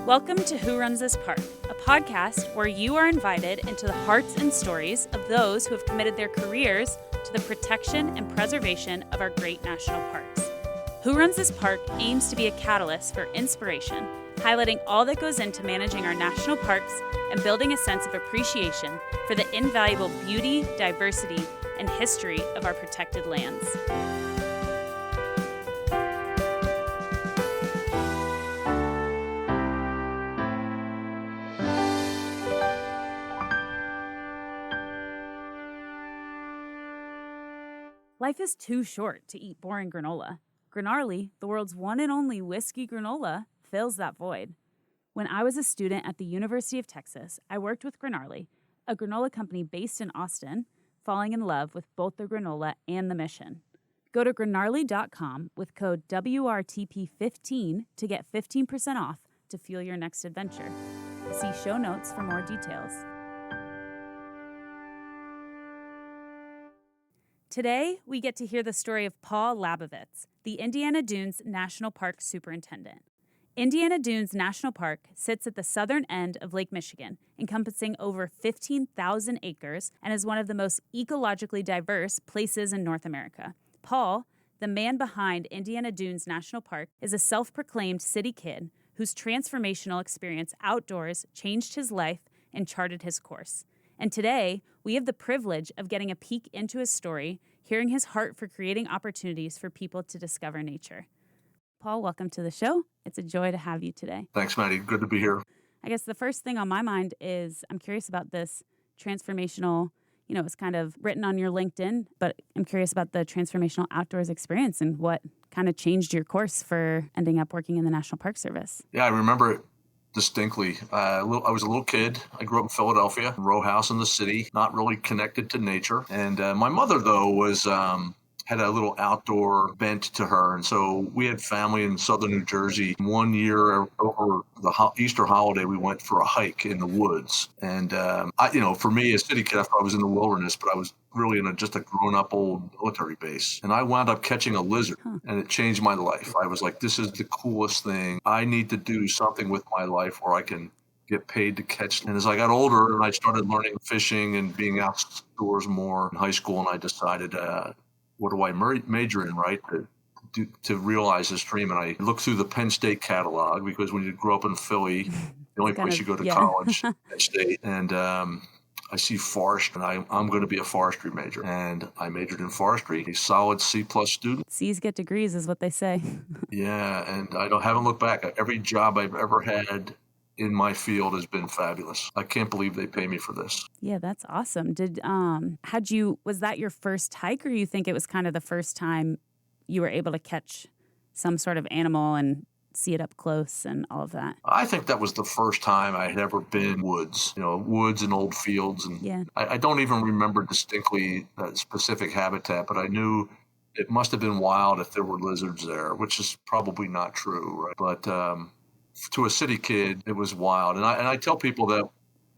Welcome to Who Runs This Park, a podcast where you are invited into the hearts and stories of those who have committed their careers to the protection and preservation of our great national parks. Who Runs This Park aims to be a catalyst for inspiration, highlighting all that goes into managing our national parks and building a sense of appreciation for the invaluable beauty, diversity, and history of our protected lands. Life is too short to eat boring granola. Granarly, the world's one and only whiskey granola, fills that void. When I was a student at the University of Texas, I worked with Granarly, a granola company based in Austin, falling in love with both the granola and the mission. Go to granarly.com with code WRTP15 to get 15% off to fuel your next adventure. See show notes for more details. Today, we get to hear the story of Paul Labovitz, the Indiana Dunes National Park Superintendent. Indiana Dunes National Park sits at the southern end of Lake Michigan, encompassing over 15,000 acres, and is one of the most ecologically diverse places in North America. Paul, the man behind Indiana Dunes National Park, is a self-proclaimed city kid whose transformational experience outdoors changed his life and charted his course. And today, we have the privilege of getting a peek into his story, hearing his heart for creating opportunities for people to discover nature. Paul, welcome to the show. It's a joy to have you today. Thanks, Maddie. Good to be here. I guess the first thing on my mind is I'm curious about this transformational, it's kind of written on your LinkedIn, but I'm curious about the transformational outdoors experience and what kind of changed your course for ending up working in the National Park Service. Yeah, I remember it distinctly. I was a little kid. I grew up in Philadelphia, row house in the city, not really connected to nature. And my mother, though, was had a little outdoor bent to her. And so we had family in southern New Jersey. One year over the Easter holiday, we went for a hike in the woods. And, for me, a city kid, I thought I was in the wilderness, but I was really in just a grown-up old military base. And I wound up catching a lizard, and it changed my life. I was like, this is the coolest thing. I need to do something with my life where I can get paid to catch. And as I got older and I started learning fishing and being outdoors more in high school, and I decided, what do I major in, right? To realize this dream. And I looked through the Penn State catalog, because when you grow up in Philly, the only place you go to college, Penn State. And I see forestry, and I'm going to be a forestry major. And I majored in forestry, a solid C+ student. C's get degrees is what they say. Yeah, and I haven't looked back. Every job I've ever had in my field has been fabulous. I can't believe they pay me for this. Yeah, that's awesome. Was that your first hike, or you think it was kind of the first time you were able to catch some sort of animal and see it up close and all of that? I think that was the first time I had ever been woods and old fields. And yeah. I don't even remember distinctly that specific habitat, but I knew it must have been wild if there were lizards there, which is probably not true, right? But to a city kid, it was wild. And I tell people that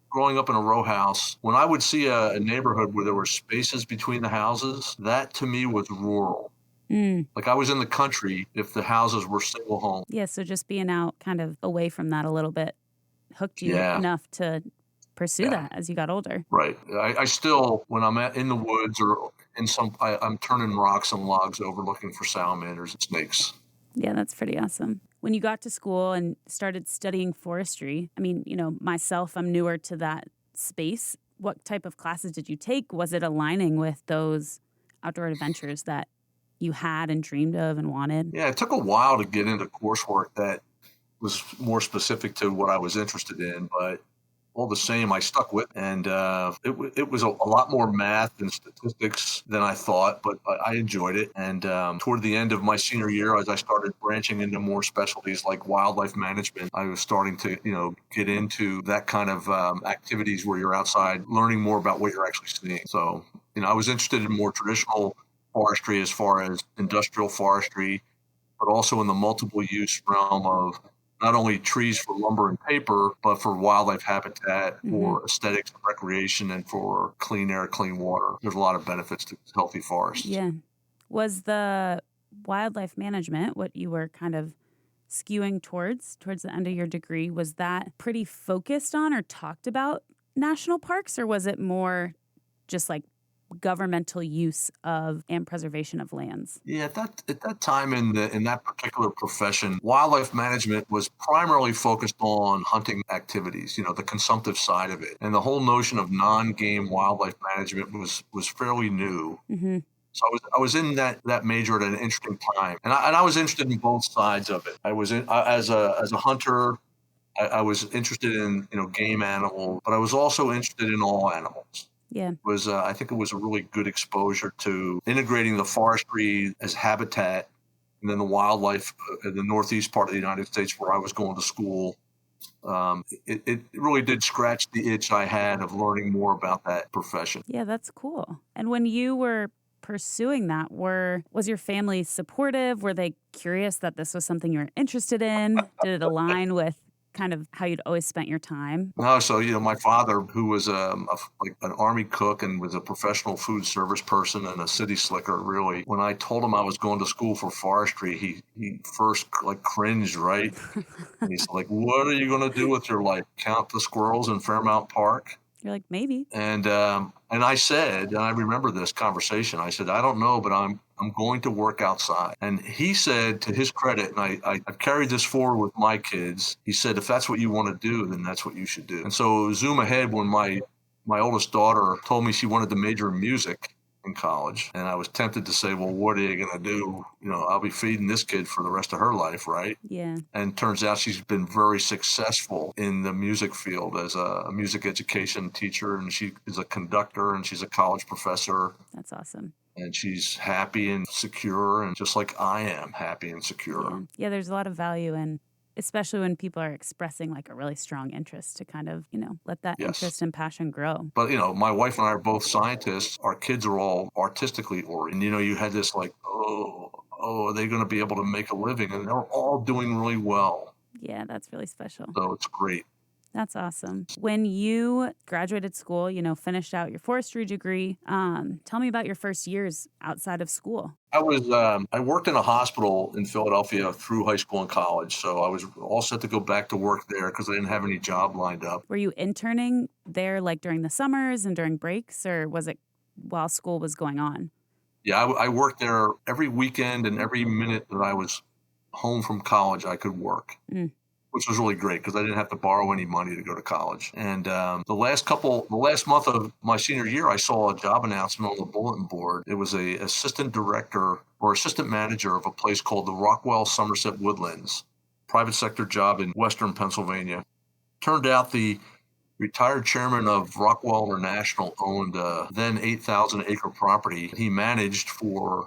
growing up in a row house, when I would see a neighborhood where there were spaces between the houses, that to me was rural. Like I was in the country if the houses were single home. Yeah, so just being out kind of away from that a little bit hooked you enough to pursue that as you got older. Right. I still, when I'm in the woods or I'm turning rocks and logs over looking for salamanders and snakes. Yeah, that's pretty awesome. When you got to school and started studying forestry, myself, I'm newer to that space. What type of classes did you take? Was it aligning with those outdoor adventures that you had and dreamed of and wanted? Yeah, it took a while to get into coursework that was more specific to what I was interested in, but all the same, I stuck with it. And it was a lot more math and statistics than I thought, but I enjoyed it. And toward the end of my senior year, as I started branching into more specialties like wildlife management, I was starting to, get into that kind of activities where you're outside learning more about what you're actually seeing. So, I was interested in more traditional forestry as far as industrial forestry, but also in the multiple use realm of not only trees for lumber and paper, but for wildlife habitat, for aesthetics and recreation, and for clean air, clean water. There's a lot of benefits to healthy forests. Yeah. Was the wildlife management what you were kind of skewing towards the end of your degree, was that pretty focused on or talked about national parks, or was it more just like governmental use of and preservation of lands? Yeah, at that time in that particular profession, wildlife management was primarily focused on hunting activities, the consumptive side of it. And the whole notion of non-game wildlife management was fairly new. Mm-hmm. So I was in that major at an interesting time, and I was interested in both sides of it. I was as a hunter. I was interested in game animals, but I was also interested in all animals. Yeah. I think it was a really good exposure to integrating the forestry as habitat, and then the wildlife in the northeast part of the United States where I was going to school. It really did scratch the itch I had of learning more about that profession. Yeah, that's cool. And when you were pursuing that, was your family supportive? Were they curious that this was something you were interested in? Did it align with kind of how you'd always spent your time? No, so my father, who was like an army cook and was a professional food service person and a city slicker, really, when I told him I was going to school for forestry, he first like cringed, right? And he's like, "What are you going to do with your life? Count the squirrels in Fairmount Park?" You're like, maybe. And I said, and I remember this conversation, I said, "I don't know, but I'm going to work outside." And he said, to his credit, and I've carried this forward with my kids, he said, "If that's what you want to do, then that's what you should do." And so zoom ahead when my oldest daughter told me she wanted to major in music in college, and I was tempted to say, "Well, what are you going to do? I'll be feeding this kid for the rest of her life, right?" Yeah. And turns out she's been very successful in the music field as a music education teacher, and she is a conductor, and she's a college professor. That's awesome. And she's happy and secure, and just like I am happy and secure. Yeah, there's a lot of value in, especially when people are expressing like a really strong interest to kind of, let that Yes. interest and passion grow. But, my wife and I are both scientists. Our kids are all artistically oriented. And, you had this like, oh, are they going to be able to make a living? And they're all doing really well. Yeah, that's really special. So it's great. That's awesome. When you graduated school, finished out your forestry degree, tell me about your first years outside of school. I worked in a hospital in Philadelphia through high school and college. So I was all set to go back to work there because I didn't have any job lined up. Were you interning there like during the summers and during breaks, or was it while school was going on? Yeah, I worked there every weekend, and every minute that I was home from college, I could work. Which was really great because I didn't have to borrow any money to go to college. And the last month of my senior year, I saw a job announcement on the bulletin board. It was a assistant director or assistant manager of a place called the Rockwell Somerset Woodlands, private sector job in Western Pennsylvania. Turned out the retired chairman of Rockwell International owned a then 8,000 acre property. He managed for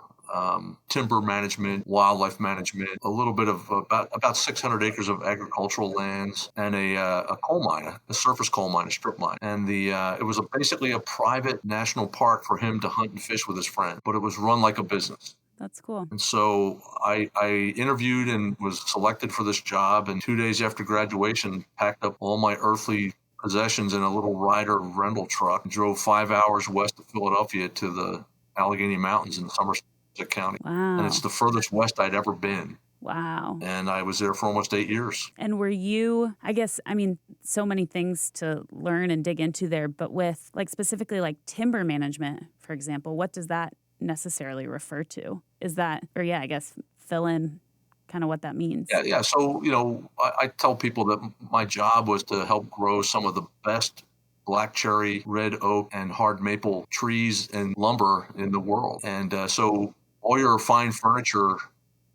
timber management, wildlife management, a little bit of about 600 acres of agricultural lands, and a coal mine, a surface coal mine, a strip mine. And it was basically a private national park for him to hunt and fish with his friend, but it was run like a business. That's cool. And so I interviewed and was selected for this job, and 2 days after graduation, packed up all my earthly possessions in a little Ryder rental truck, and drove 5 hours west of Philadelphia to the Allegheny Mountains in Somerset County. Wow. And it's the furthest west I'd ever been. Wow. And I was there for almost 8 years. And were you, so many things to learn and dig into there, but with specifically timber management, for example, what does that necessarily refer to? Is that, fill in kind of what that means. Yeah. So, I tell people that my job was to help grow some of the best black cherry, red oak, and hard maple trees and lumber in the world. And so all your fine furniture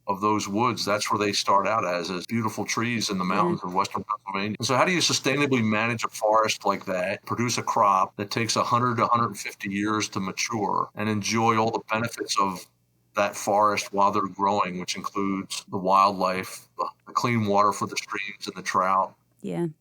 of those woods, that's where they start out as beautiful trees in the mountains of Western Pennsylvania. And so how do you sustainably manage a forest like that, produce a crop that takes 100 to 150 years to mature, and enjoy all the benefits of that forest while they're growing, which includes the wildlife, the clean water for the streams and the trout, and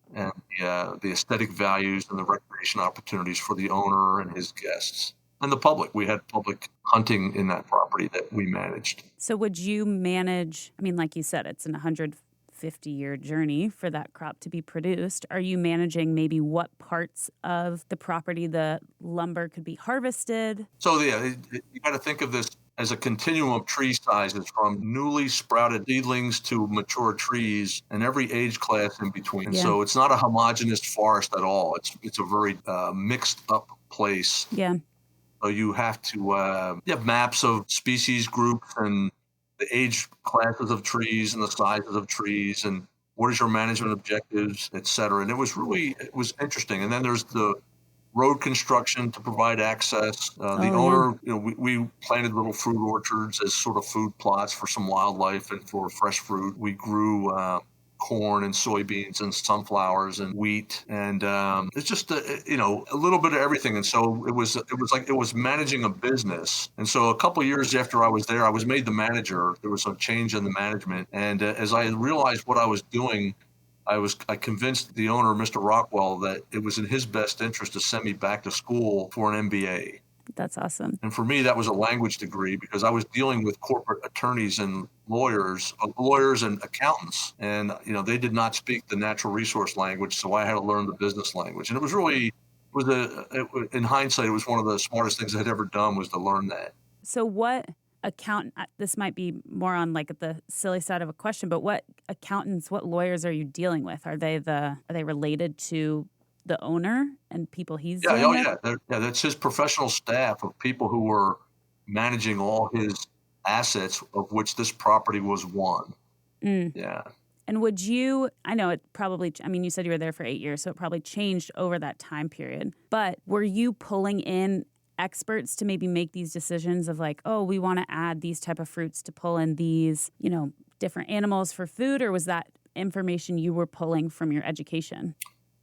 the aesthetic values and the recreation opportunities for the owner and his guests and the public. We had public hunting in that property that we managed. So would you manage, like you said, it's an 150-year journey for that crop to be produced. Are you managing maybe what parts of the property the lumber could be harvested? So you got to think of this as a continuum of tree sizes from newly sprouted seedlings to mature trees and every age class in between. And Yeah. so it's not a homogeneous forest at all. It's a very mixed up place. Yeah. So you have to you have maps of species groups and the age classes of trees and the sizes of trees and what is your management objectives, et cetera. And it was interesting. And then there's the road construction to provide access. The Oh, yeah. owner, we planted little fruit orchards as sort of food plots for some wildlife and for fresh fruit. We grew corn and soybeans and sunflowers and wheat, and it's just a little bit of everything. And so it was managing a business. And so a couple of years after I was there, I was made the manager. There was some change in the management, and as I realized what I was doing, I convinced the owner, Mr. Rockwell, that it was in his best interest to send me back to school for an MBA. That's awesome. And for me, that was a language degree because I was dealing with corporate attorneys and lawyers and accountants, and they did not speak the natural resource language, so I had to learn the business language. And it was really in hindsight, it was one of the smartest things I had ever done was to learn that. So what accountant, this might be more on like the silly side of a question, but what accountants, what lawyers are you dealing with? Are they related to the owner and people he's dealing with? Yeah. That's his professional staff of people who were managing all his assets, of which this property was one. Mm. Yeah. And I know it probably, you said you were there for 8 years, so it probably changed over that time period. But were you pulling in experts to maybe make these decisions of like, oh, we want to add these type of fruits to pull in these, different animals for food? Or was that information you were pulling from your education?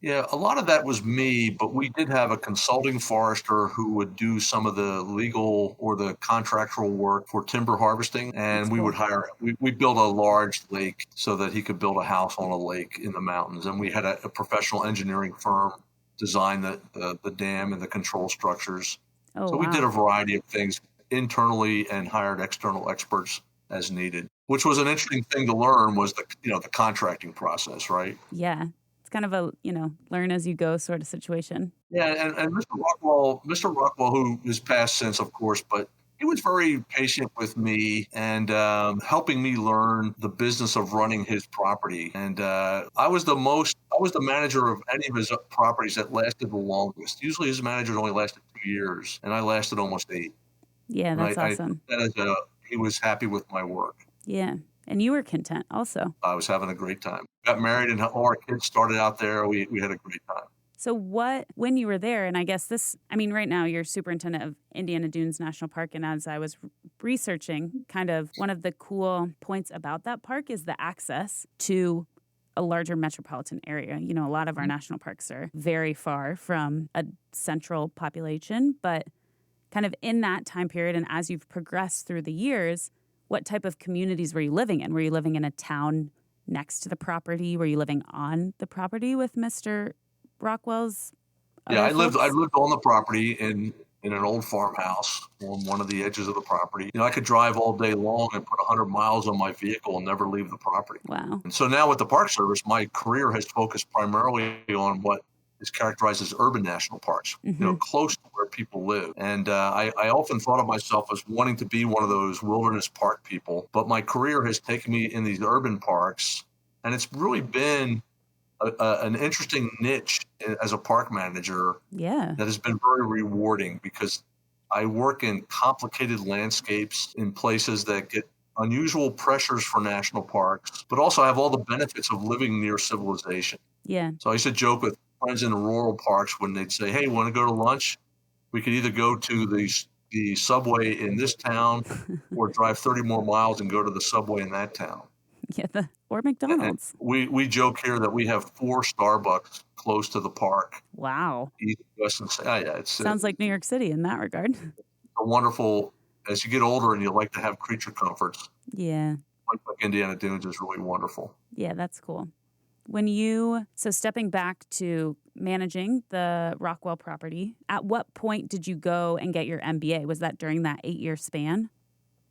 Yeah, a lot of that was me, but we did have a consulting forester who would do some of the legal or the contractual work for timber harvesting. And That's we cool. would we built a large lake so that he could build a house on a lake in the mountains. And we had a professional engineering firm design the dam and the control structures. Oh, So we wow. did a variety of things internally and hired external experts as needed, which was an interesting thing to learn was the contracting process, right? Yeah. It's kind of a, learn as you go sort of situation. Yeah, and Mr. Rockwell, who has passed since, of course, but he was very patient with me and helping me learn the business of running his property. And I was the manager of any of his properties that lasted the longest. Usually his managers only lasted 2 years, and I lasted almost 8. Yeah, And that's I awesome. that as he was happy with my work. Yeah. And you were content also. I was having a great time. Got married and all our kids started out there. We had a great time. So when you were there, and I guess right now you're superintendent of Indiana Dunes National Park, and as I was researching, kind of one of the cool points about that park is the access to a larger metropolitan area. A lot of our national parks are very far from a central population, but kind of in that time period and as you've progressed through the years, what type of communities were you living in? Were you living in a town next to the property? Were you living on the property with Mr. Rockwell's Yeah, other folks? I lived on the property in an old farmhouse on one of the edges of the property. I could drive all day long and put 100 miles on my vehicle and never leave the property. Wow. And so now with the Park Service, my career has focused primarily on what is characterized as urban national parks, close to where people live. And I often thought of myself as wanting to be one of those wilderness park people, but my career has taken me in these urban parks, and it's really been an interesting niche as a park manager. Yeah. That has been very rewarding because I work in complicated landscapes in places that get unusual pressures for national parks, but also have all the benefits of living near civilization. Yeah. So I used to joke with friends in the rural parks when they'd say, hey, want to go to lunch? We could either go to the subway in this town or drive 30 more miles and go to the subway in that town. Yeah, or McDonald's. And we joke here that we have 4 Starbucks close to the park. Wow. East, west, and south. Yeah, Sounds like New York City in that regard. A wonderful, as you get older and you like to have creature comforts, Yeah. like Indiana Dunes is really wonderful. Yeah, that's cool. So stepping back to managing the Rockwell property, at what point did you go and get your MBA? Was that during that 8-year span?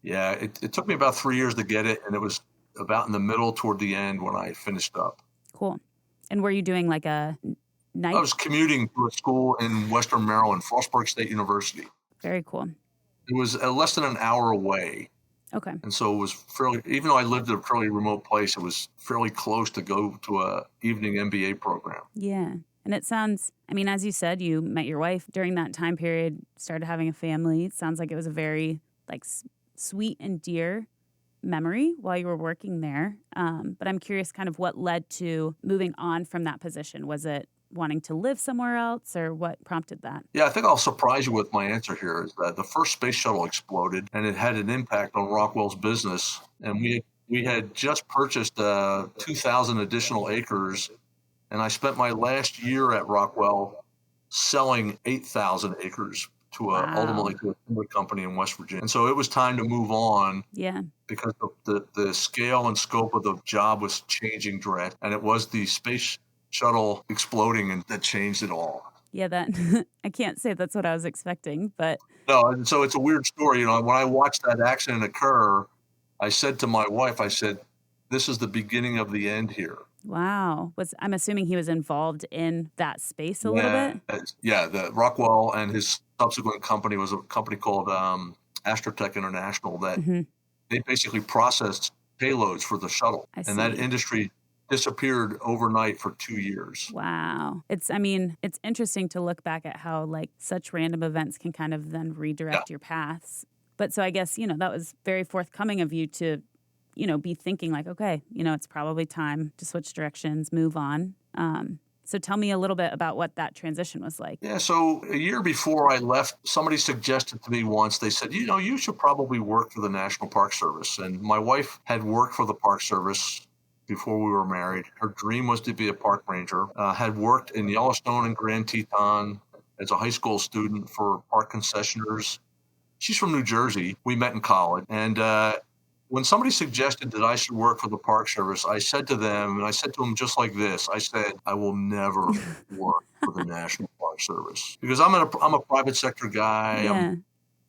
Yeah, it took me about 3 years to get it, and it was about in the middle toward the end when I finished up. Cool. And were you doing like a I was commuting to a school in Western Maryland, Frostburg State University. Very cool. It was less than an hour away. Okay. And so it was fairly, even though I lived in a fairly remote place, it was fairly close to go to a evening MBA program. Yeah. And it sounds, I mean, as you said, you met your wife during that time period, started having a family. It sounds like it was a very like sweet and dear memory while you were working there. But I'm curious kind of what led to moving on from that position. Was it wanting to live somewhere else or what prompted that? Yeah, I think I'll surprise you with my answer here is that the first space shuttle exploded and it had an impact on Rockwell's business. And we had just purchased 2,000 additional acres. And I spent my last year at Rockwell selling 8,000 acres to Wow. ultimately to a timber company in West Virginia. And so it was time to move on Yeah. because the scale and scope of the job was changing drastically. And it was the space shuttle exploding and that changed it all. Yeah, that I can't say that's what I was expecting, but No, and so it's a weird story. When I watched that accident occur, I said to my wife, I said, this is the beginning of the end here. wow. I'm assuming he was involved in that space a little Yeah, bit? yeah. The Rockwell and his subsequent company was a company called Astrotech International that Mhm. they basically processed payloads for the shuttle, I and that see. industry disappeared overnight for 2 years. Wow. I mean, it's interesting to look back at how like such random events can kind of then Yeah. redirect your paths. But so I guess, that was very forthcoming of you to, be thinking like, okay, it's probably time to switch directions, move on. So tell me a little bit about what that transition was like. Yeah, so a year before I left, somebody suggested to me once, they said, you should probably work for the National Park Service. And my wife had worked for the Park Service before we were married. Her dream was to be a park ranger, had worked in Yellowstone and Grand Teton as a high school student for park concessionaires. She's from New Jersey. We met in college. And when somebody suggested that I should work for the Park Service, I said to them, and I said to them just like this, I said, I will never work for the National Park Service because I'm a private sector guy. Yeah.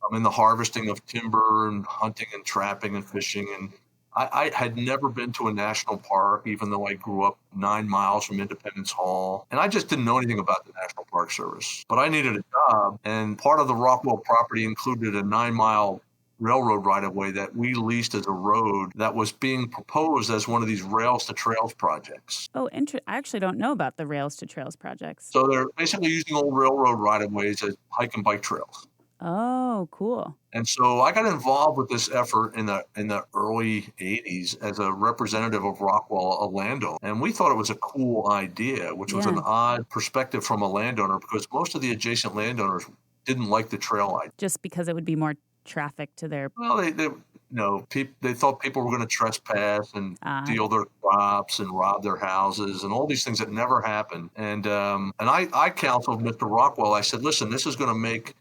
I'm in the harvesting of timber and hunting and trapping and fishing. And I had never been to a national park, even though I grew up 9 miles from Independence Hall. And I just didn't know anything about the National Park Service. But I needed a job. And part of the Rockwell property included a 9-mile railroad right of way that we leased as a road that was being proposed as one of these rails to trails projects. Oh, I actually don't know about the Rails to Trails projects. So they're basically using old railroad right of ways as hike and bike trails. Oh, cool. And so I got involved with this effort in the early 80s as a representative of Rockwell, a landowner. And we thought it was a cool idea, which was an Yeah. odd perspective from a landowner because most of the adjacent landowners didn't like the trail idea. Just because it would be more traffic to their Well, they thought people were going to trespass and uh steal their crops and rob their houses and all these things that never happened. And I counseled Mr. Rockwell. I said, listen, this is going to make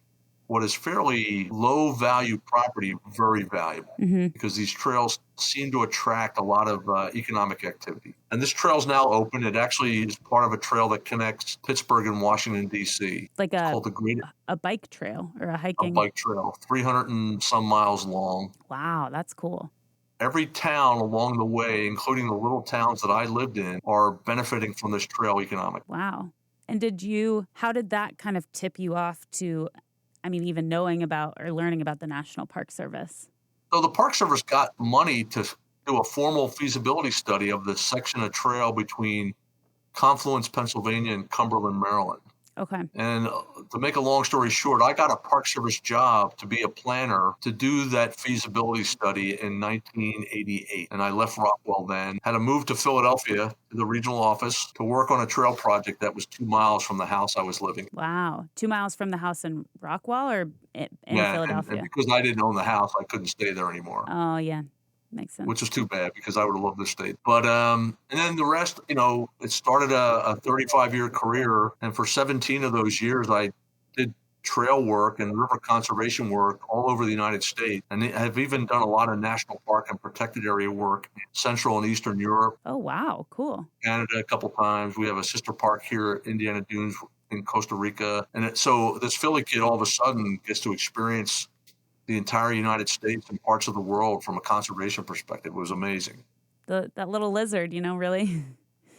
what is fairly low value property very valuable mhm. because these trails seem to attract a lot of economic activity. And this trail is now open. It actually is part of a trail that connects Pittsburgh and Washington, D.C. Like It's called the Great a bike trail or a a hiking. Bike Trail, 300 and some miles long. Wow, that's cool. Every town along the way, including the little towns that I lived in, are benefiting from this trail economically. Wow. And how did that kind of tip you off to, I mean, even knowing about or learning about the National Park Service? So the Park Service got money to do a formal feasibility study of the section of trail between Confluence, Pennsylvania, and Cumberland, Maryland. Okay. And to make a long story short, I got a Park Service job to be a planner to do that feasibility study in 1988. And I left Rockwell then, had to move to Philadelphia to the regional office to work on a trail project that was 2 miles from the house I was living in. Wow. 2 miles from the house in Rockwell or in Yeah, and Philadelphia? because I didn't own the house, I couldn't stay there anymore, Oh, yeah. Makes which sense. was too bad because I would have loved to stay. But and then the rest, it started a 35-year career, and for 17 of those years, I did trail work and river conservation work all over the United States, and have even done a lot of national park and protected area work in Central and Eastern Europe, Oh, wow. Cool. Canada a couple times. We have a sister park here at Indiana Dunes in Costa Rica, and so this Philly kid all of a sudden gets to experience the entire United States and parts of the world from a conservation perspective. It was amazing. That little lizard, really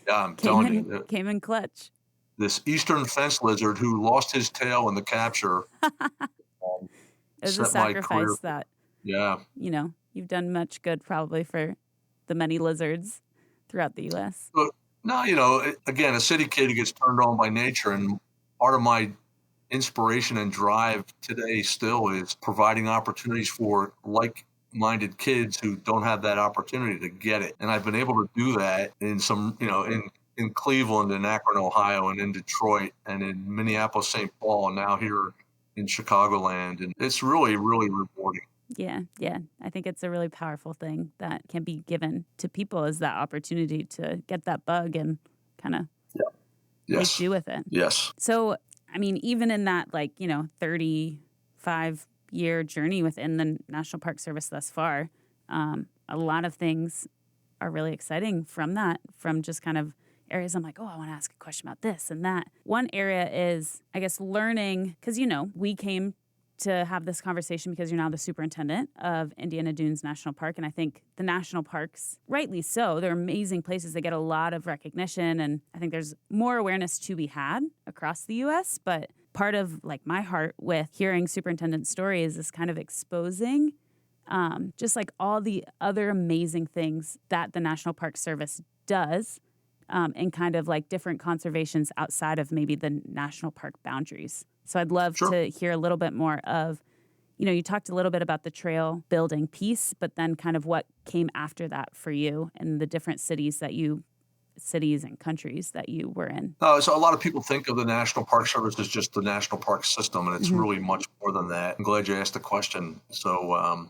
Yeah, I'm came telling you, in came in clutch. this eastern fence lizard who lost his tail in the capture, um, It was a set my career. sacrifice that, Yeah. you've done much good probably for the many lizards throughout the U.S. But no, again, a city kid who gets turned on by nature, and part of my inspiration and drive today still is providing opportunities for like-minded kids who don't have that opportunity to get it. And I've been able to do that in some, in Cleveland and Akron, Ohio, and in Detroit and in Minneapolis, St. Paul, and now here in Chicagoland. And it's really, really rewarding. Yeah. I think it's a really powerful thing that can be given to people, is that opportunity to get that bug and kind of make do with it. Yes. So, even in that 35-year journey within the National Park Service thus far, a lot of things are really exciting from just kind of areas I'm like, oh, I want to ask a question about this and that. One area is, I guess, learning, because, we came to have this conversation because you're now the superintendent of Indiana Dunes National Park. And I think the national parks, rightly so, they're amazing places. They get a lot of recognition. And I think there's more awareness to be had across the U.S. But part of my heart with hearing superintendent stories is kind of exposing just all the other amazing things that the National Park Service does and kind of different conservations outside of maybe the national park boundaries. So I'd love to hear a little bit more of, you talked a little bit about the trail building piece, but then kind of what came after that for you and the different cities and countries that you were in. So a lot of people think of the National Park Service as just the national park system, and it's really much more than that. I'm glad you asked the question. So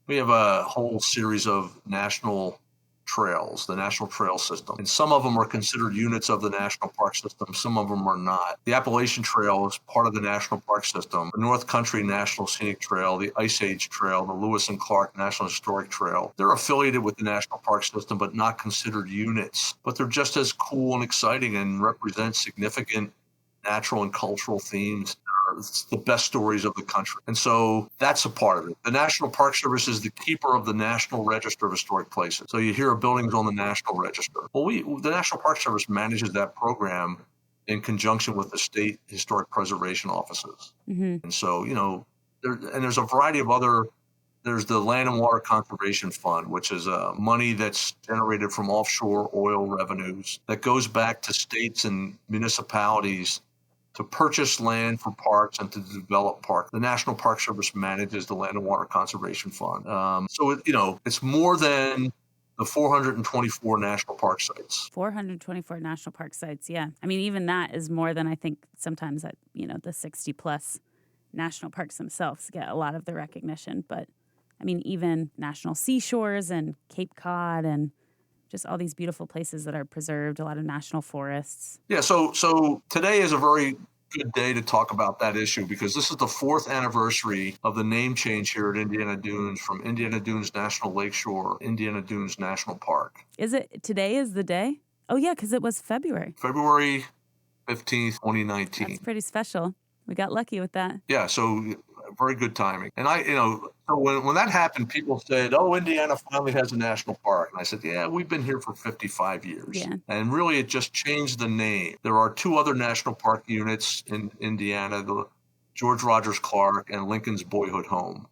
we have a whole series of national trails, the National Trail System. And some of them are considered units of the National Park System. Some of them are not. The Appalachian Trail is part of the National Park System. The North Country National Scenic Trail, the Ice Age Trail, the Lewis and Clark National Historic Trail. They're affiliated with the National Park System, but not considered units. But they're just as cool and exciting and represent significant natural and cultural themes. It's the best stories of the country. And so that's a part of it. The National Park Service is the keeper of the National Register of Historic Places. So you hear of buildings on the National Register. Well, the National Park Service manages that program in conjunction with the state historic preservation offices. And so, there's a variety of there's the Land and Water Conservation Fund, which is money that's generated from offshore oil revenues that goes back to states and municipalities to purchase land for parks and to develop parks. The National Park Service manages the Land and Water Conservation Fund. So, it's more than the 424 national park sites. 424 national park sites, yeah. Even that is more than I think sometimes that, the 60-plus national parks themselves get a lot of the recognition. But, even national seashores and Cape Cod and just all these beautiful places that are preserved, a lot of national forests. Yeah, so today is a very good day to talk about that issue because this is the 4th anniversary of the name change here at Indiana Dunes from Indiana Dunes National Lakeshore, Indiana Dunes National Park. Today is the day? Oh, yeah, because it was February 15th, 2019. That's pretty special. We got lucky with that. Yeah, so very good timing. And so when that happened, people said, oh, Indiana finally has a national park. And I said, yeah, we've been here for 55 years. Yeah. And really, it just changed the name. There are 2 other national park units in Indiana, the George Rogers Clark and Lincoln's Boyhood Home.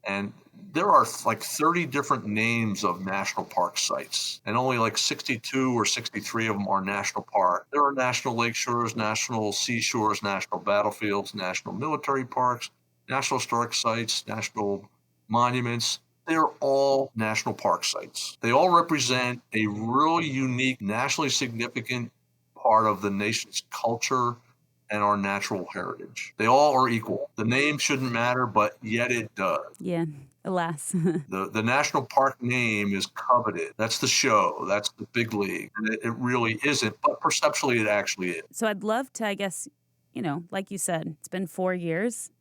And there are 30 different names of national park sites, and only 62 or 63 of them are national park. There are national lake shores, national seashores, national battlefields, national military parks, national historic sites, national monuments. They're all national park sites. They all represent a really unique, nationally significant part of the nation's culture and our natural heritage. They all are equal. The name shouldn't matter, but yet it does. Yeah, alas. The national park name is coveted. That's the show. That's the big league. And it really isn't, but perceptually it actually is. So I'd love to, I guess, like you said, it's been 4 years.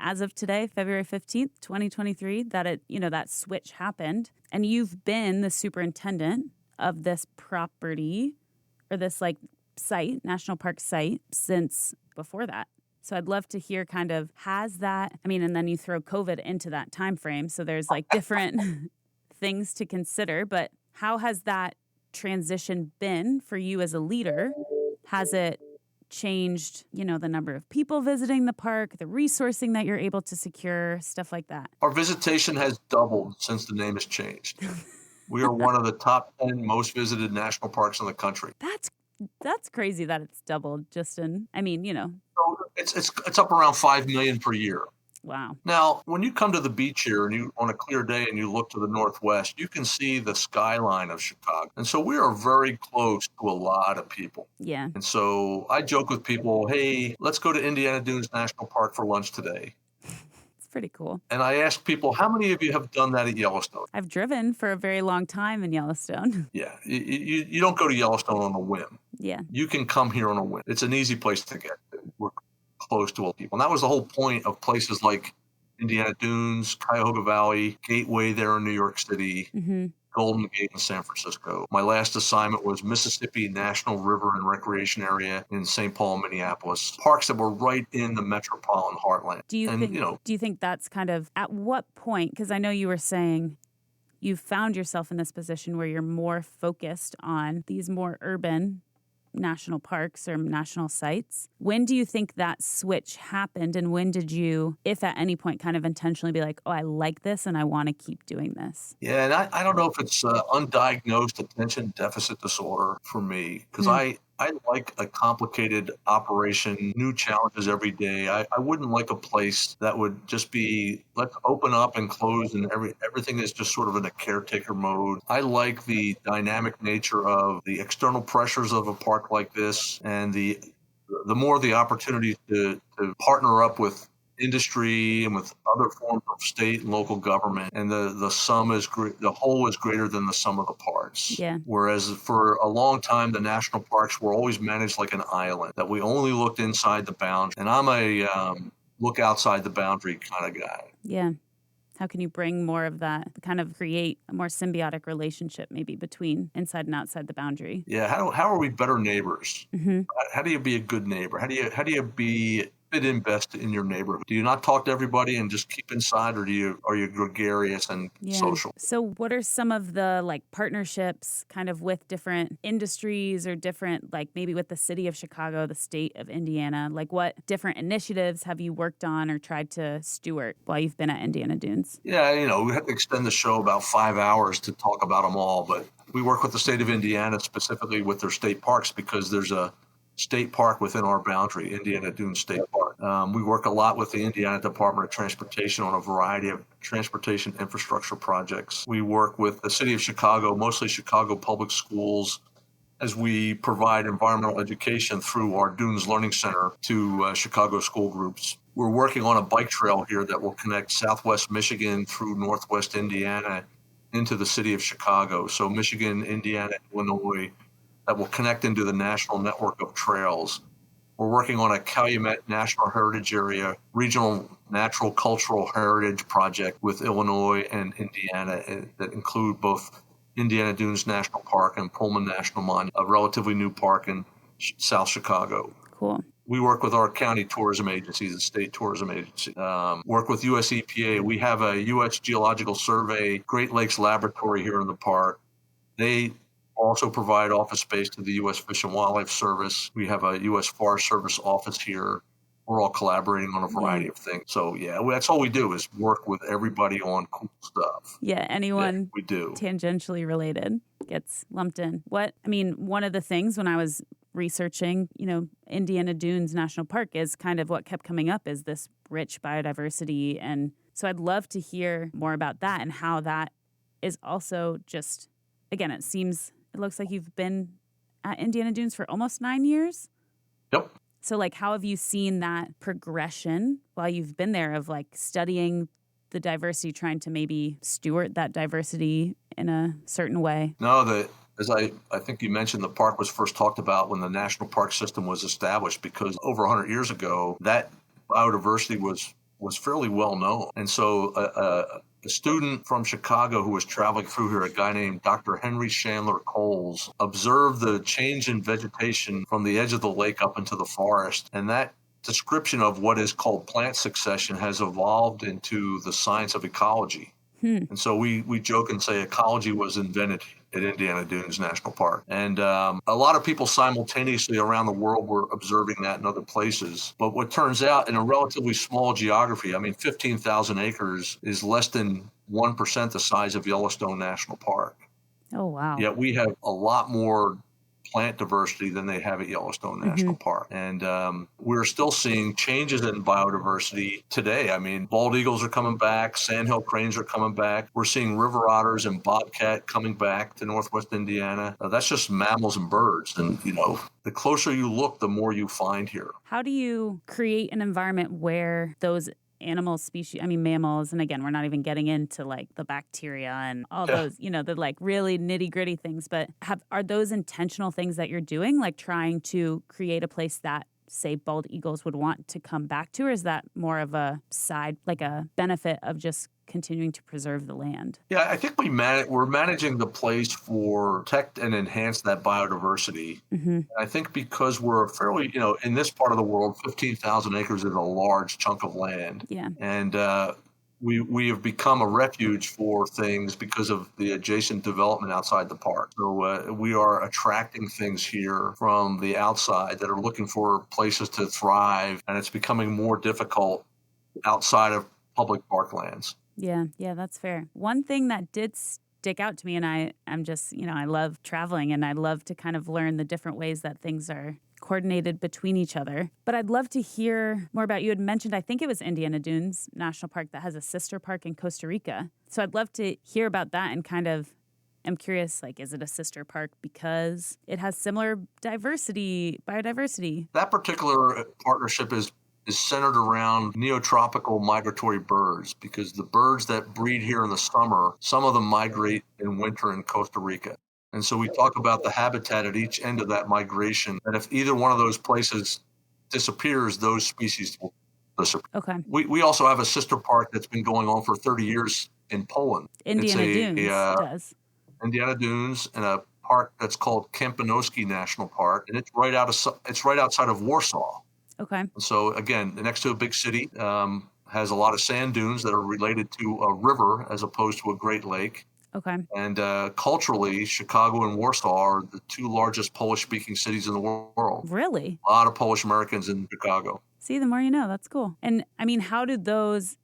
As of today, February 15th, 2023, that switch happened. And you've been the superintendent of this property or this site, national park site, since before that. So I'd love to hear kind of, has that, and then you throw COVID into that time frame. So there's different things to consider, but how has that transition been for you as a leader? Has it changed, the number of people visiting the park, the resourcing that you're able to secure, stuff like that? Our visitation has doubled since the name has changed. We are one of the top 10 most visited national parks in the country. That's crazy that it's doubled just in, So it's up around 5 million per year. wow. Now, when you come to the beach here and you on a clear day and you look to the northwest, you can see the skyline of Chicago. And so we are very close to a lot of people. Yeah. And so I joke with people, hey, let's go to Indiana Dunes National Park for lunch today. It's pretty cool. And I ask people, how many of you have done that at Yellowstone? I've driven for a very long time in Yellowstone. Yeah, you don't go to Yellowstone on a whim. Yeah. You can come here on a whim. It's an easy place to get to. We're close to all people. And that was the whole point of places like Indiana Dunes, Cuyahoga Valley, Gateway there in New York City, Mm-hmm. Golden Gate in San Francisco. My last assignment was Mississippi National River and Recreation Area in St. Paul, Minneapolis. Parks that were right in the metropolitan heartland. Do you think that's kind of at what point? Because I know you were saying you found yourself in this position where you're more focused on these more urban national parks or national sites. When do you think that switch happened, and when did you, if at any point, kind of intentionally be like, oh, I like this and I want to keep doing this? Yeah, and I don't know if it's undiagnosed attention deficit disorder for me, because I like a complicated operation, new challenges every day. I wouldn't like a place that would just be, let's open up and close and everything is just sort of in a caretaker mode. I like the dynamic nature of the external pressures of a park like this, and the more the opportunity to partner up with industry and with other forms of state and local government, and the sum is the whole is greater than the sum of the parts. Yeah. Whereas for a long time, the national parks were always managed like an island, that we only looked inside the boundary. And I'm a look outside the boundary kind of guy. Yeah. How can you bring more of that, kind of create a more symbiotic relationship maybe between inside and outside the boundary? Yeah. How are we better neighbors? Mm-hmm. How do you be a good neighbor? How do you fit in best in your neighborhood? Do you not talk to everybody and just keep inside, or are you gregarious and social? So what are some of the partnerships kind of with different industries, or different, maybe with the city of Chicago, the state of Indiana? What different initiatives have you worked on or tried to steward while you've been at Indiana Dunes? Yeah, we have to extend the show about 5 hours to talk about them all, but we work with the state of Indiana, specifically with their state parks, because there's a state park within our boundary, Indiana Dunes State Park. We work a lot with the Indiana Department of Transportation on a variety of transportation infrastructure projects. We work with the city of Chicago, mostly Chicago public schools, as we provide environmental education through our Dunes Learning Center to Chicago school groups. We're working on a bike trail here that will connect Southwest Michigan through Northwest Indiana into the city of Chicago. So Michigan, Indiana, Illinois, that will connect into the national network of trails. We're working on a Calumet National Heritage Area regional natural cultural heritage project with Illinois and Indiana that include both Indiana Dunes National Park and Pullman National Monument, a relatively new park in South Chicago. Cool. We work with our county tourism agencies, the state tourism agency. Work with US EPA. We have a US Geological Survey Great Lakes Laboratory here in the park. They also provide office space to the U.S. Fish and Wildlife Service. We have a U.S. Forest Service office here. We're all collaborating on a variety of things. So, that's all we do is work with everybody on cool stuff. Yeah, anyone we do. Tangentially related gets lumped in. One of the things when I was researching, Indiana Dunes National Park is kind of what kept coming up is this rich biodiversity. And so I'd love to hear more about that and how that is also just, again, it looks like you've been at Indiana Dunes for almost 9 years. Yep. So, how have you seen that progression while you've been there of, studying the diversity, trying to maybe steward that diversity in a certain way? No, as I think you mentioned, the park was first talked about when the national park system was established, because over 100 years ago, that biodiversity was fairly well known. And so a student from Chicago who was traveling through here, a guy named Dr. Henry Chandler Coles, observed the change in vegetation from the edge of the lake up into the forest. And that description of what is called plant succession has evolved into the science of ecology. And so we joke and say ecology was invented at Indiana Dunes National Park. And a lot of people simultaneously around the world were observing that in other places. But what turns out, in a relatively small geography, I mean, 15,000 acres is less than 1% the size of Yellowstone National Park. Oh, wow. Yet we have a lot more plant diversity than they have at Yellowstone National Park. And we're still seeing changes in biodiversity today. I mean, bald eagles are coming back, sandhill cranes are coming back. We're seeing river otters and bobcat coming back to Northwest Indiana. That's just mammals and birds. And, the closer you look, the more you find here. How do you create an environment where those animal species, mammals, and again, we're not even getting into like the bacteria and all those, the like really nitty gritty things, but are those intentional things that you're doing, like trying to create a place that, say, bald eagles would want to come back to, or is that more of a side, like a benefit of just continuing to preserve the land? Yeah, I think we're managing the place for protect and enhance that biodiversity. I think because we're fairly, in this part of the world, 15,000 acres is a large chunk of land. Yeah. And we have become a refuge for things because of the adjacent development outside the park. So we are attracting things here from the outside that are looking for places to thrive, and it's becoming more difficult outside of public parklands. Yeah, that's fair. One thing that did stick out to me, and I'm just, I love traveling and I love to kind of learn the different ways that things are coordinated between each other. But I'd love to hear more about, you had mentioned, I think it was Indiana Dunes National Park that has a sister park in Costa Rica. So I'd love to hear about that and kind of, I'm curious, like, is it a sister park because it has similar biodiversity? That particular partnership is centered around neotropical migratory birds, because the birds that breed here in the summer, some of them migrate in winter in Costa Rica. And so we talk about the habitat at each end of that migration, and if either one of those places disappears, those species will disappear. Okay. We also have a sister park that's been going on for 30 years in Poland. Indiana Dunes does. Indiana Dunes, and a park that's called Kempinowski National Park, and it's right outside of Warsaw. Okay. So again, next to a big city, has a lot of sand dunes that are related to a river as opposed to a Great Lake. Okay. And culturally, Chicago and Warsaw are the two largest Polish-speaking cities in the world. Really? A lot of Polish Americans in Chicago. See, the more you know. That's cool. And how did those,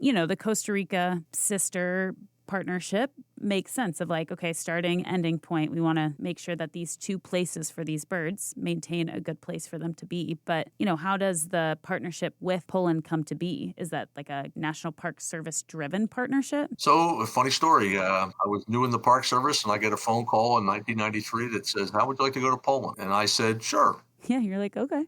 the Costa Rica sister partnership make sense of like, okay, starting, ending point, we want to make sure that these two places for these birds maintain a good place for them to be. But, how does the partnership with Poland come to be? Is that like a National Park Service driven partnership? So, a funny story. I was new in the Park Service, and I get a phone call in 1993 that says, "How would you like to go to Poland?" And I said, "Sure." Yeah, you're like, okay.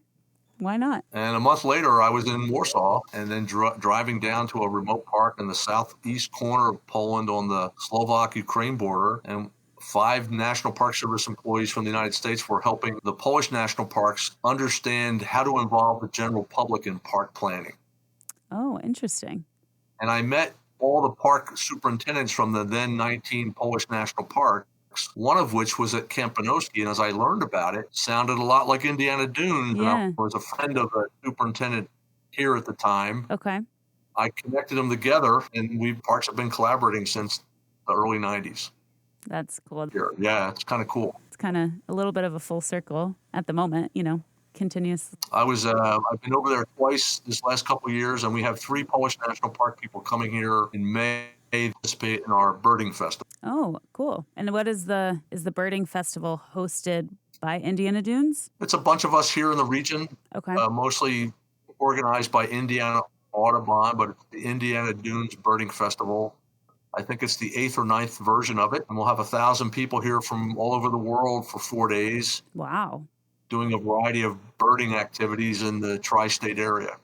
Why not? And a month later, I was in Warsaw, and then driving down to a remote park in the southeast corner of Poland on the Slovak-Ukraine border. And 5 National Park Service employees from the United States were helping the Polish national parks understand how to involve the general public in park planning. Oh, interesting. And I met all the park superintendents from the then 19 Polish national parks, one of which was at Kempinowski. And as I learned about it, sounded a lot like Indiana Dunes. Yeah. And I was a friend of the superintendent here at the time. Okay. I connected them together, and parks have been collaborating since the early 90s. That's cool. Yeah, it's kind of cool. It's kind of a little bit of a full circle at the moment, continuous. I've been over there twice this last couple of years, and we have 3 Polish National Park people coming here in May to participate in our birding festival. Oh, cool. And what is the birding festival hosted by Indiana Dunes? It's a bunch of us here in the region. Okay. Mostly organized by Indiana Audubon, but it's the Indiana Dunes Birding Festival. I think it's the 8th or 9th version of it. And we'll have 1,000 people here from all over the world for 4 days. Wow. Doing a variety of birding activities in the tri-state area.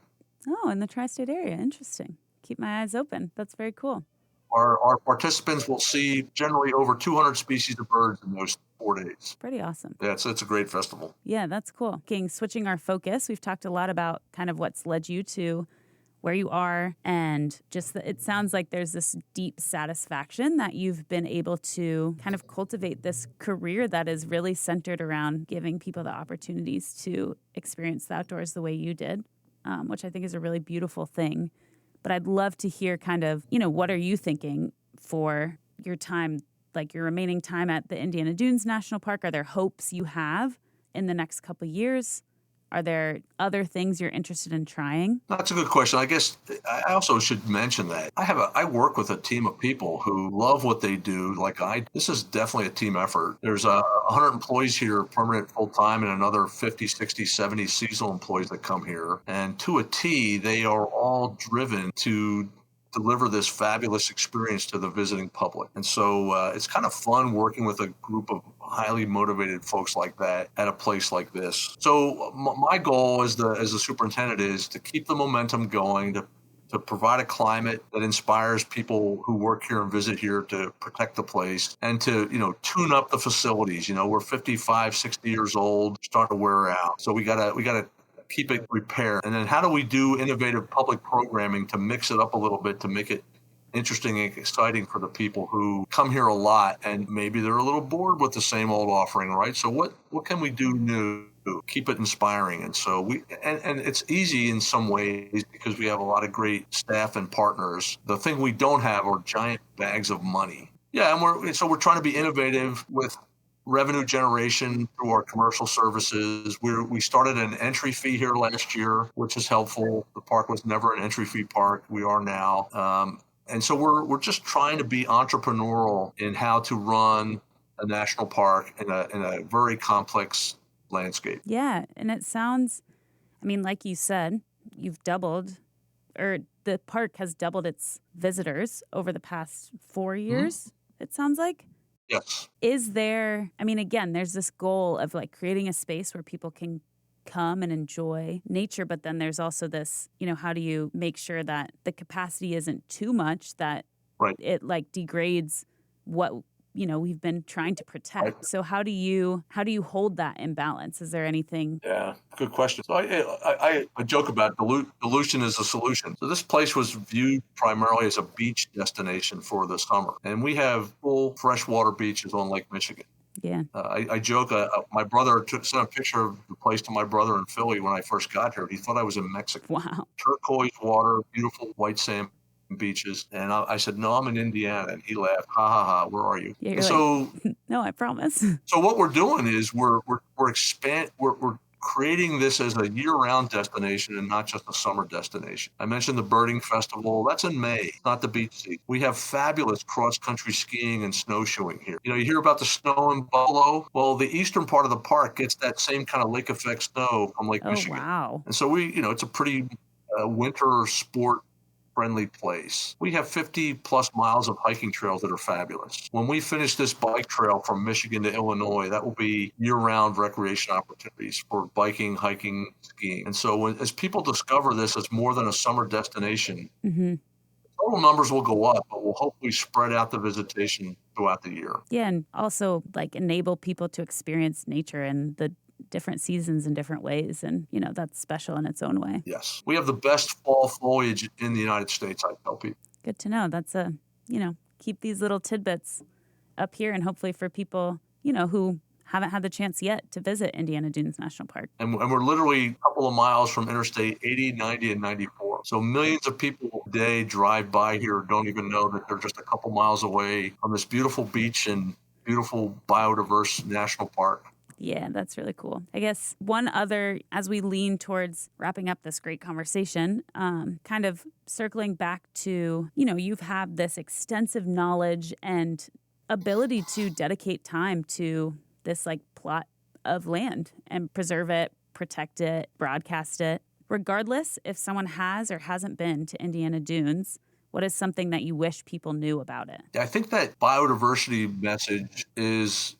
Oh, in the tri-state area. Interesting. Keep my eyes open. That's very cool. Our participants will see generally over 200 species of birds in those 4 days. Pretty awesome. Yeah, it's a great festival. Yeah, that's cool. Switching our focus, we've talked a lot about kind of what's led you to where you are, and just it sounds like there's this deep satisfaction that you've been able to kind of cultivate this career that is really centered around giving people the opportunities to experience the outdoors the way you did, which I think is a really beautiful thing. But I'd love to hear kind of, what are you thinking for your time like your remaining time at the Indiana Dunes National Park? Are there hopes you have in the next couple years? Are there other things you're interested in trying? That's a good question. I guess I also should mention that I work with a team of people who love what they do. This is definitely a team effort. There's 100 employees here, permanent full time, and another 50, 60, 70 seasonal employees that come here. And to a T, they are all driven to deliver this fabulous experience to the visiting public. And so it's kind of fun working with a group of highly motivated folks like that at a place like this. So my goal as the superintendent is to keep the momentum going, to provide a climate that inspires people who work here and visit here to protect the place, and to, tune up the facilities. We're 55, 60 years old, starting to wear out. So we gotta keep it repaired. And then how do we do innovative public programming to mix it up a little bit to make it interesting and exciting for the people who come here a lot and maybe they're a little bored with the same old offering, right? So what can we do new? Keep it inspiring. And so and it's easy in some ways because we have a lot of great staff and partners. The thing we don't have are giant bags of money. Yeah, and we're trying to be innovative with revenue generation through our commercial services. We started an entry fee here last year, which is helpful. The park was never an entry fee park. We are now. And so we're just trying to be entrepreneurial in how to run a national park in a very complex landscape. Yeah, and it sounds, like you said, you've doubled, or the park has doubled its visitors over the past 4 years, it sounds like. Yes. Is there, again, there's this goal of like creating a space where people can come and enjoy nature, but then there's also this, how do you make sure that the capacity isn't too much, that it like degrades what, we've been trying to protect. Right. So how do you hold that imbalance? Is there anything? Yeah, good question. So I joke about dilution is a solution. So this place was viewed primarily as a beach destination for the summer, and we have full freshwater beaches on Lake Michigan. Yeah. I joke, my brother sent a picture of the place to my brother in Philly when I first got here. He thought I was in Mexico. Wow. Turquoise water, beautiful white sand beaches. And I said, no, I'm in Indiana. And he laughed, ha, ha, ha, where are you? Yeah, and so, no, I promise. So what we're doing is we're creating this as a year-round destination and not just a summer destination. I mentioned the birding festival. That's in May, not the beach season. We have fabulous cross-country skiing and snowshoeing here. You hear about the snow in Buffalo. Well, the eastern part of the park gets that same kind of lake effect snow from Lake Michigan. Wow. And so it's a pretty winter sport friendly place. We have 50 plus miles of hiking trails that are fabulous. When we finish this bike trail from Michigan to Illinois, that will be year-round recreation opportunities for biking, hiking, skiing. And so as people discover this as more than a summer destination, total numbers will go up, but we'll hopefully spread out the visitation throughout the year. Yeah, and also like enable people to experience nature and the different seasons in different ways. And, that's special in its own way. Yes. We have the best fall foliage in the United States, I tell people. Good to know. That's keep these little tidbits up here, and hopefully for people, who haven't had the chance yet to visit Indiana Dunes National Park. And we're literally a couple of miles from Interstate 80, 90, and 94. So millions of people a day drive by here, don't even know that they're just a couple miles away from this beautiful beach and beautiful biodiverse national park. Yeah, that's really cool. I guess one other, as we lean towards wrapping up this great conversation, kind of circling back to, you've had this extensive knowledge and ability to dedicate time to this like plot of land and preserve it, protect it, broadcast it. Regardless if someone has or hasn't been to Indiana Dunes, what is something that you wish people knew about it? I think that biodiversity message is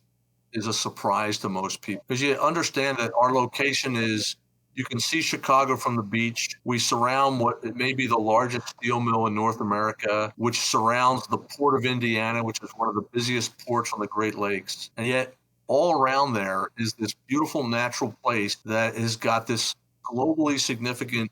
a surprise to most people, because you understand that our location is, you can see Chicago from the beach. We surround what it may be the largest steel mill in North America, which surrounds the Port of Indiana, which is one of the busiest ports on the Great Lakes. And yet all around there is this beautiful natural place that has got this globally significant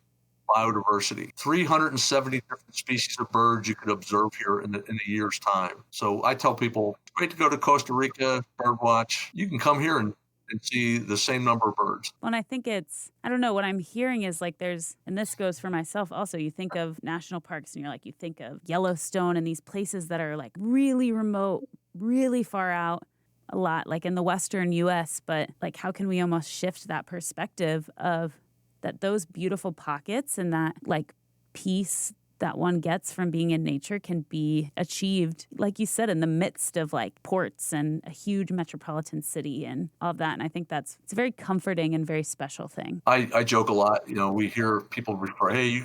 biodiversity. 370 different species of birds you could observe here in a year's time. So I tell people, it's great to go to Costa Rica, bird watch. You can come here and see the same number of birds. Well, and I think I don't know, what I'm hearing is like and this goes for myself also, you think of national parks and you think of Yellowstone and these places that are like really remote, really far out a lot, like in the Western US, but like how can we almost shift that perspective of that those beautiful pockets and that like peace that one gets from being in nature can be achieved, like you said, in the midst of like ports and a huge metropolitan city and all of that. And I think it's a very comforting and very special thing. I joke a lot. We hear people refer, hey,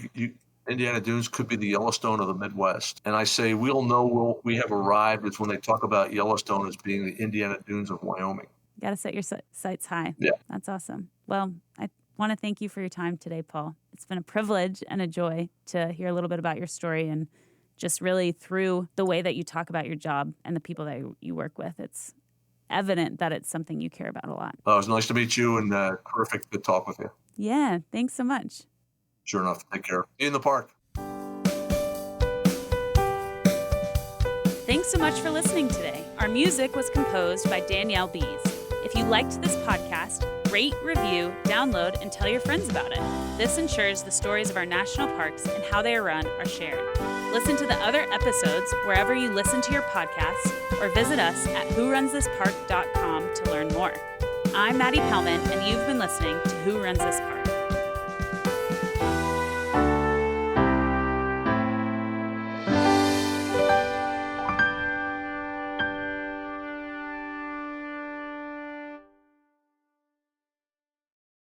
Indiana Dunes could be the Yellowstone of the Midwest. And I say, we'll know we have arrived. It's when they talk about Yellowstone as being the Indiana Dunes of Wyoming. You got to set your sights high. Yeah. That's awesome. Well, I want to thank you for your time today, Paul. It's been a privilege and a joy to hear a little bit about your story and just really through the way that you talk about your job and the people that you work with. It's evident that it's something you care about a lot. It was nice to meet you and terrific to talk with you. Yeah, thanks so much. Sure enough. Take care. See you in the park. Thanks so much for listening today. Our music was composed by Danielle Bees. If you liked this podcast, rate, review, download, and tell your friends about it. This ensures the stories of our national parks and how they are run are shared. Listen to the other episodes wherever you listen to your podcasts or visit us at whorunthispark.com to learn more. I'm Maddie Pellman, and you've been listening to Who Runs This Park.